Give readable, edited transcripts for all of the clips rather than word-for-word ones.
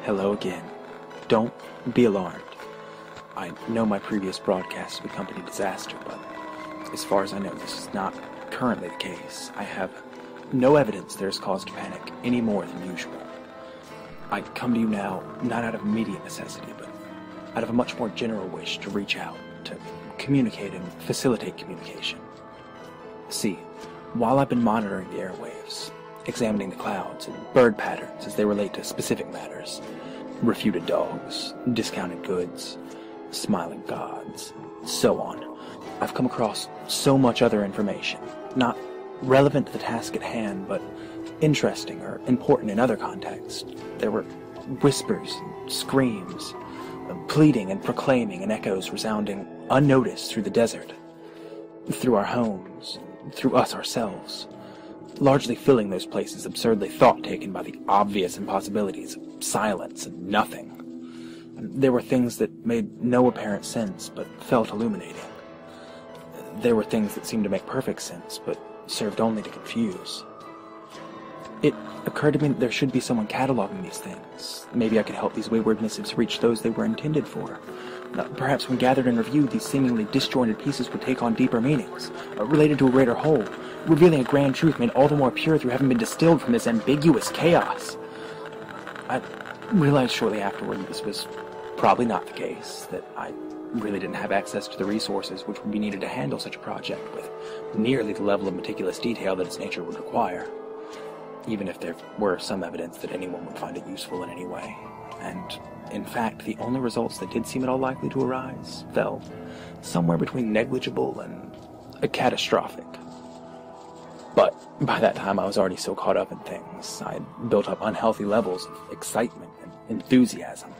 Hello again. Don't be alarmed. I know my previous broadcast of a company disaster, but as far as I know, this is not currently the case. I have no evidence there is cause to panic any more than usual. I come to you now, not out of immediate necessity, but out of a much more general wish to reach out, to communicate and facilitate communication. See, while I've been monitoring the airwaves, examining the clouds and bird patterns as they relate to specific matters, refuted dogs, discounted goods, smiling gods, so on, I've come across so much other information, not relevant to the task at hand, but interesting or important in other contexts. There were whispers, screams, pleading and proclaiming, and echoes resounding unnoticed through the desert, through our homes, through us ourselves, largely filling those places absurdly thought-taken by the obvious impossibilities of silence and nothing. There were things that made no apparent sense, but felt illuminating. There were things that seemed to make perfect sense, but served only to confuse. It occurred to me that there should be someone cataloging these things. Maybe I could help these wayward missives reach those they were intended for. Perhaps when gathered and reviewed, these seemingly disjointed pieces would take on deeper meanings, related to a greater whole, revealing a grand truth made all the more pure through having been distilled from this ambiguous chaos. I realized shortly afterward that this was probably not the case, that I really didn't have access to the resources which would be needed to handle such a project with nearly the level of meticulous detail that its nature would require, even if there were some evidence that anyone would find it useful in any way. And, in fact, the only results that did seem at all likely to arise fell somewhere between negligible and catastrophic. But by that time I was already so caught up in things. I had built up unhealthy levels of excitement and enthusiasm,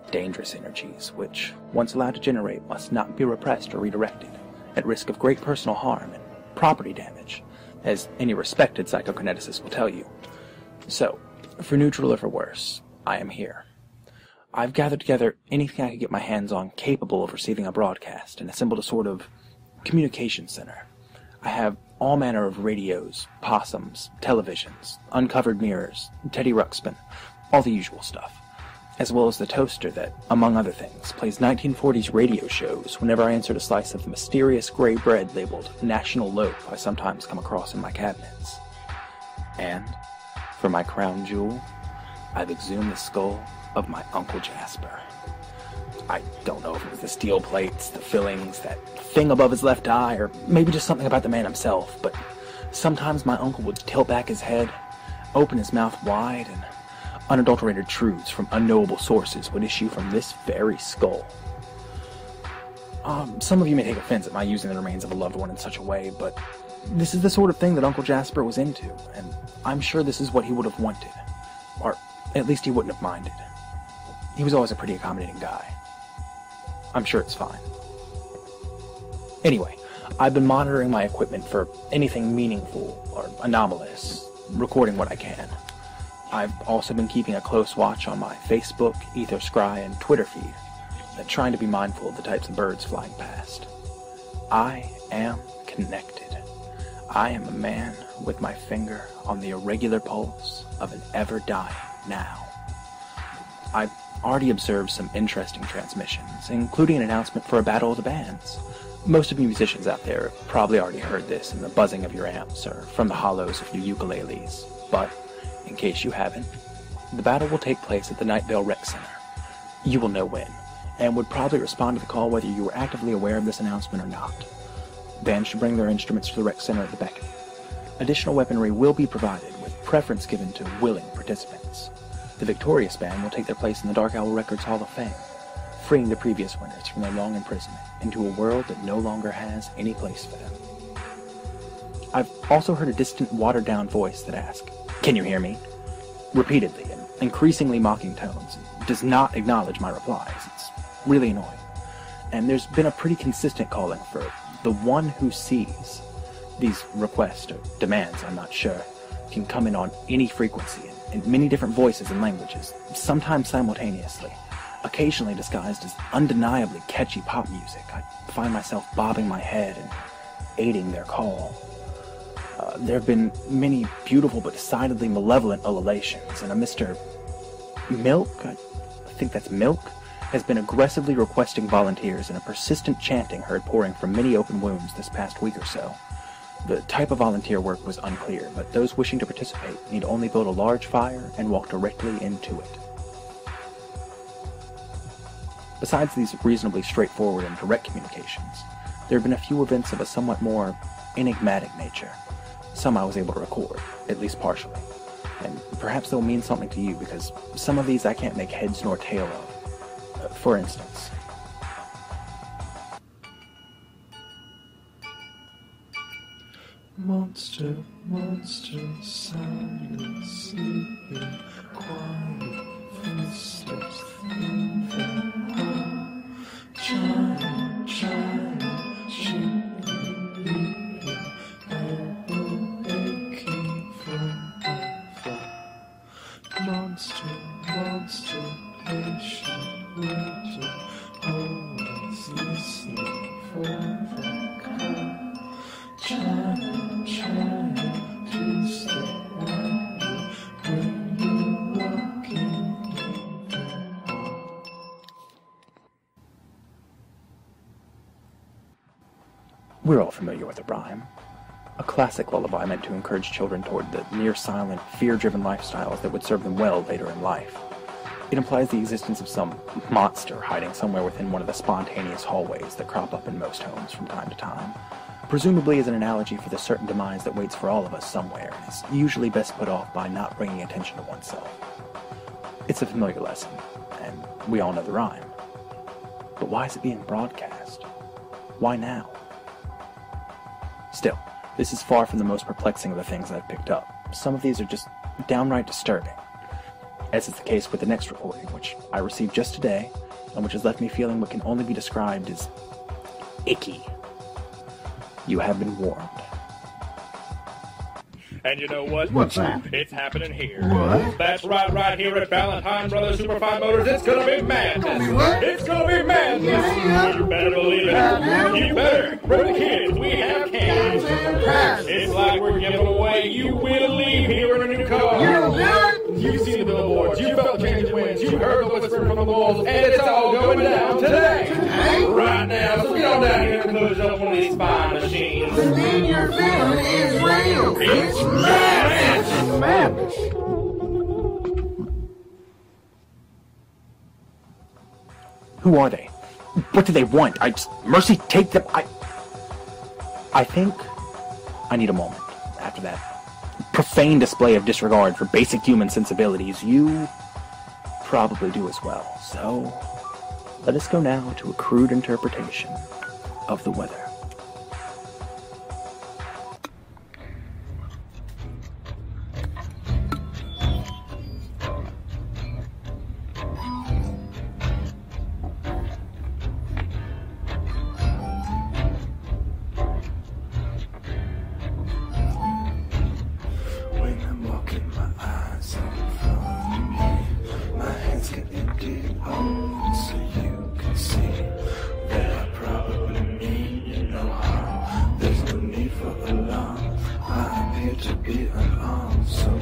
dangerous energies, which, once allowed to generate, must not be repressed or redirected, at risk of great personal harm and property damage, as any respected psychokineticist will tell you. So, for neutral or for worse, I am here. I've gathered together anything I could get my hands on capable of receiving a broadcast and assembled a sort of communication center. I have all manner of radios, possums, televisions, uncovered mirrors, Teddy Ruxpin, all the usual stuff, as well as the toaster that, among other things, plays 1940s radio shows whenever I insert a slice of the mysterious gray bread labeled National Loaf I sometimes come across in my cabinets. And, for my crown jewel, I've exhumed the skull of my Uncle Jasper. I don't know if it was the steel plates, the fillings, that thing above his left eye, or maybe just something about the man himself, but sometimes my uncle would tilt back his head, open his mouth wide, and unadulterated truths from unknowable sources would issue from this very skull. Some of you may take offense at my using the remains of a loved one in such a way, but this is the sort of thing that Uncle Jasper was into, and I'm sure this is what he would have wanted, or at least he wouldn't have minded. He was always a pretty accommodating guy. I'm sure it's fine. Anyway, I've been monitoring my equipment for anything meaningful or anomalous, recording what I can. I've also been keeping a close watch on my Facebook, Etherscry, and Twitter feed, and trying to be mindful of the types of birds flying past. I am connected. I am a man with my finger on the irregular pulse of an ever-dying now. I've already observed some interesting transmissions, including an announcement for a battle of the bands. Most of you musicians out there have probably already heard this in the buzzing of your amps or from the hollows of your ukuleles, but in case you haven't, the battle will take place at the Nvpr Rec Center. You will know when, and would probably respond to the call whether you were actively aware of this announcement or not. Bands should bring their instruments to the Rec Center at the beckon. Additional weaponry will be provided, with preference given to willing participants. The victorious band will take their place in the Dark Owl Records Hall of Fame, freeing the previous winners from their long imprisonment into a world that no longer has any place for them. I've also heard a distant, watered-down voice that asks, "Can you hear me?" repeatedly in increasingly mocking tones, and does not acknowledge my replies. It's really annoying. And there's been a pretty consistent calling for the one who sees. These requests or demands, I'm not sure, can come in on any frequency in many different voices and languages, sometimes simultaneously, occasionally disguised as undeniably catchy pop music. I find myself bobbing my head and aiding their call. There have been many beautiful but decidedly malevolent ululations, and a Mr. Milk, I think that's Milk, has been aggressively requesting volunteers and a persistent chanting heard pouring from many open wounds this past week or so. The type of volunteer work was unclear, but those wishing to participate need only build a large fire and walk directly into it. Besides these reasonably straightforward and direct communications, there have been a few events of a somewhat more enigmatic nature. Some I was able to record, at least partially. And perhaps they'll mean something to you, because some of these I can't make heads nor tail of. For instance, monster, monster, silent, sleeping, quiet, footsteps, Nvpr, giant, giant, shaking, leaping, elbow aching from afar. Monster, monster, patient, waiting, always listening for the call. Giant, giant, please stay right here when you're walking in the hall. we're all familiar with the rhyme. A classic lullaby meant to encourage children toward the near-silent, fear-driven lifestyles that would serve them well later in life. It implies the existence of some monster hiding somewhere within one of the spontaneous hallways that crop up in most homes from time to time, presumably as an analogy for the certain demise that waits for all of us somewhere, and is usually best put off by not bringing attention to oneself. It's a familiar lesson, and we all know the rhyme. But why is it being broadcast? Why now? Still, this is far from the most perplexing of the things I've picked up. Some of these are just downright disturbing, as is the case with the next recording, which I received just today, and which has left me feeling what can only be described as icky. You have been warned. And you know what? What's that? It's happening here. What? That's right here at Valentine Brothers Superfine Motors. It's gonna be madness. What? It's gonna be madness. Yeah. You better believe it. You better. Bring the kids. We have cans. It's like we're giving away. You will leave here in a new car. You've seen the billboards. You felt the changing winds. You heard the whisper from the walls. And it's all going down today. Right now. So get on down here and close up one of these fine machines. The thing you're feeling is real. It's madness. It's madness. Who are they? What do they want? Mercy, take them. I think I need a moment after that profane display of disregard for basic human sensibilities. You probably do as well. So, let us go now to a crude interpretation of the weather. When I'm walking, my eyes are in front of me. My hands get empty open so you can see that I probably mean you no harm. There's no need for alarm. I appear to be unarmed, so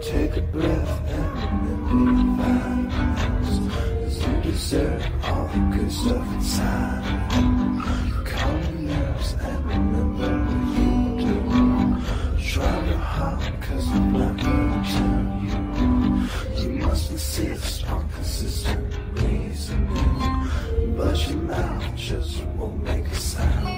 take a breath and remember your values. 'Cause you deserve all the good stuff inside. Calm your nerves and remember what you do. Try to hard, 'cause I'm not gonna tell you. You must insist on consistent reasoning, but your mouth just won't make a sound.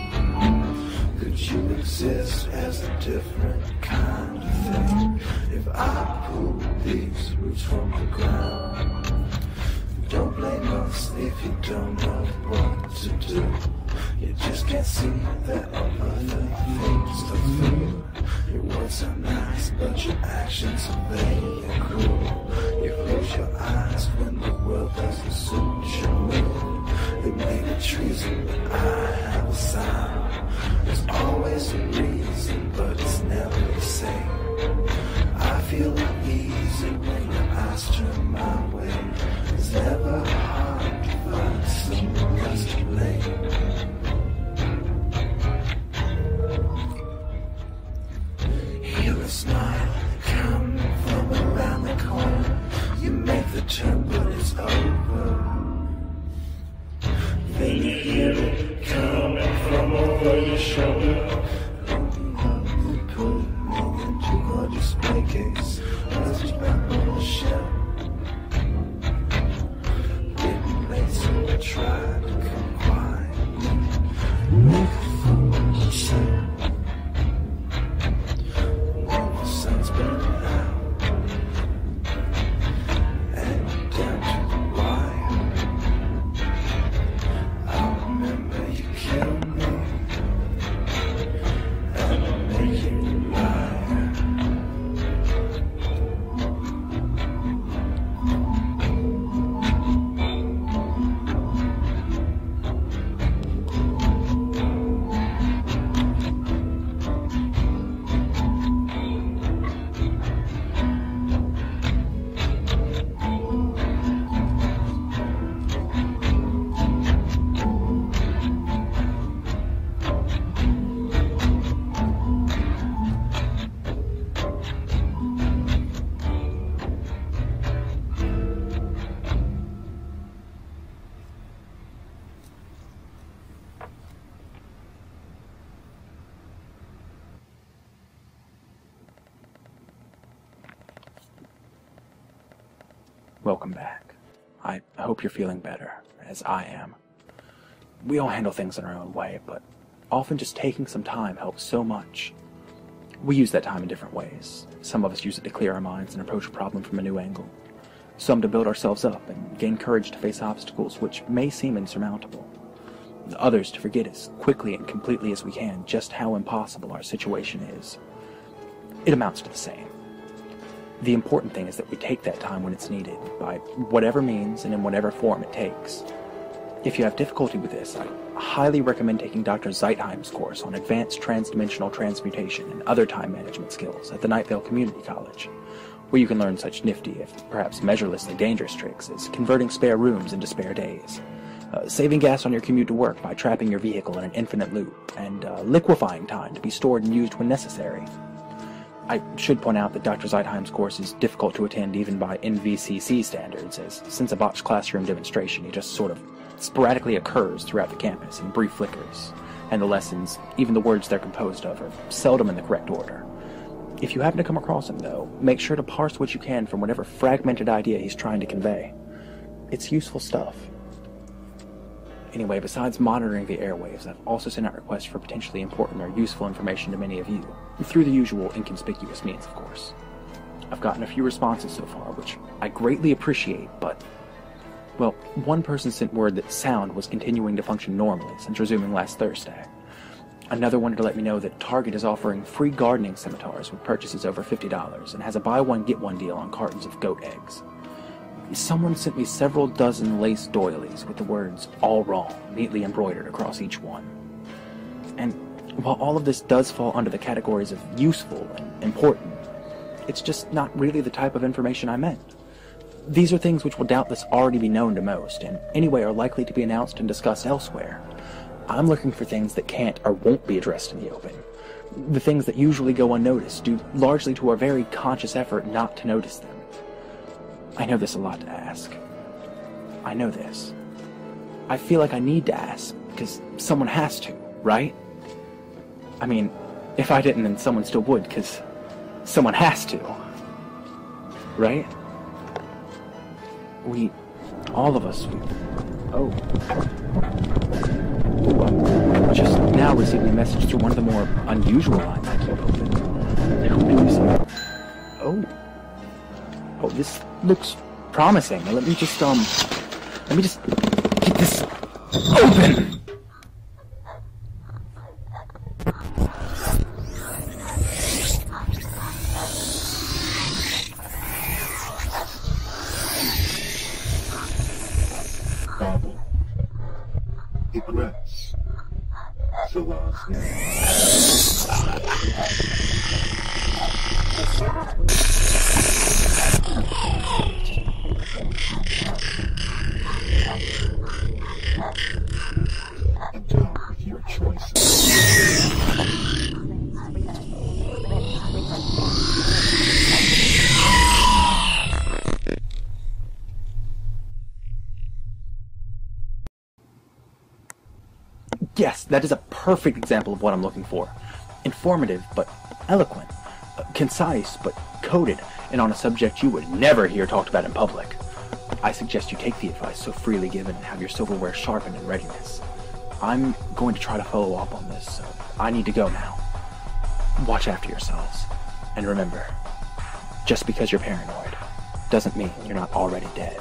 Could you exist as a different kind of thing if I pulled these roots from the ground? Don't blame us if you don't know what to do. You just can't see that other things are through. Your words are nice, but your actions are vain and cruel. You close your eyes when the world doesn't suit your mood. They make it treason, but I have a sign. There's always a reason, but it's never the same. I feel uneasy when your eyes turn my way. It's never hard to find someone else to blame. Hear a smile coming from around the corner. You make the shoulder. They put me into a display case. Let's back on the shelf. Getting late, so I tried to come quietly. Make a fool of myself. When the sun's burning out and down to the wire, I remember you killed me, and I'll make you a liar. Welcome back. I hope you're feeling better, as I am. We all handle things in our own way, but often just taking some time helps so much. We use that time in different ways. Some of us use it to clear our minds and approach a problem from a new angle. Some to build ourselves up and gain courage to face obstacles which may seem insurmountable. Others to forget as quickly and completely as we can just how impossible our situation is. It amounts to the same. The important thing is that we take that time when it's needed, by whatever means and in whatever form it takes. If you have difficulty with this, I highly recommend taking Dr. Zeitheim's course on advanced transdimensional transmutation and other time management skills at the Nightvale Community College, where you can learn such nifty, if perhaps measurelessly dangerous tricks as converting spare rooms into spare days, saving gas on your commute to work by trapping your vehicle in an infinite loop, and liquefying time to be stored and used when necessary. I should point out that Dr. Zeitheim's course is difficult to attend even by NVCC standards, as since a botched classroom demonstration, he just sort of sporadically occurs throughout the campus in brief flickers, and the lessons, even the words they're composed of, are seldom in the correct order. If you happen to come across him, though, make sure to parse what you can from whatever fragmented idea he's trying to convey. It's useful stuff. Anyway, besides monitoring the airwaves, I've also sent out requests for potentially important or useful information to many of you, through the usual inconspicuous means, of course. I've gotten a few responses so far, which I greatly appreciate, but, well, one person sent word that sound was continuing to function normally since resuming last Thursday. Another wanted to let me know that Target is offering free gardening scimitars with purchases over $50 and has a buy one get one deal on cartons of goat eggs. Someone sent me several dozen lace doilies with the words "all wrong" neatly embroidered across each one. And while all of this does fall under the categories of useful and important, it's just not really the type of information I meant. These are things which will doubtless already be known to most, and anyway are likely to be announced and discussed elsewhere. I'm looking for things that can't or won't be addressed in the open. The things that usually go unnoticed, due largely to our very conscious effort not to notice them. I know this is a lot to ask. I know this. I feel like I need to ask, because someone has to, right? I mean, if I didn't, then someone still would, because someone has to. Right? All of us, oh. Ooh, I'm just now receiving a message through one of the more unusual lines I keep open. Who do you say? Oh, this looks promising. Let me just get this open. Babel. Regrets. Celeste. And deal with your choices. Yes, that is a perfect example of what I'm looking for. Informative, but eloquent. Concise, but coded, and on a subject you would never hear talked about in public. I suggest you take the advice so freely given and have your silverware sharpened in readiness. I'm going to try to follow up on this, so I need to go now. Watch after yourselves. And remember, just because you're paranoid doesn't mean you're not already dead.